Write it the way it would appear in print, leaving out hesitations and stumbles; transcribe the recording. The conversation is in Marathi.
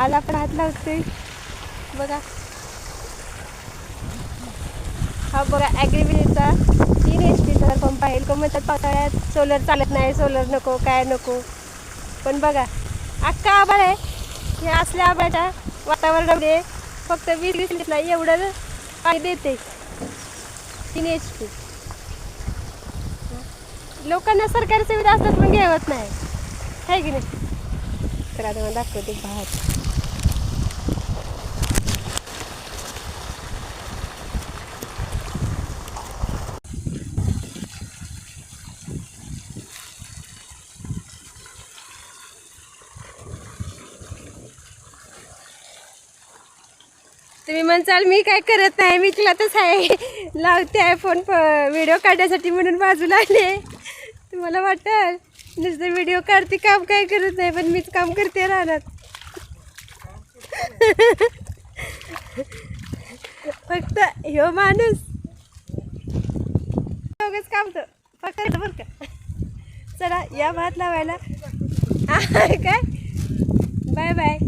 आज आपण हात लावतोय बघा. हा बघा ॲग्रिविलेजचा 3 HP सोलर पंप आहे. लोक म्हणतात पावसाळ्यात सोलर चालत नाही, सोलर नको, काय नको. पण बघा अख्खा आभाळ आहे. हे असल्या आभाळाच्या वातावरणामध्ये फक्त 20-20 लिटरला एवढं पाणी देते 3 HP. लोकांना सरकारी सुविधा असतात पण घेवत नाही, आहे की नाही. तर आता मला दाखवते भात. तुम्ही म्हणसाल मी काय करत नाही, मी तुलाच आहे लावते आहे फोन व्हिडिओ काढण्यासाठी म्हणून बाजूला आले. तुम्हाला वाटतं नुसतं व्हिडिओ काढते, काम काय करत नाही, पण मीच काम करते राहणार. फक्त ह्यो माणूस दोघंच काम तर फक्त बरं का. चला या भात लावायला काय. Bye bye.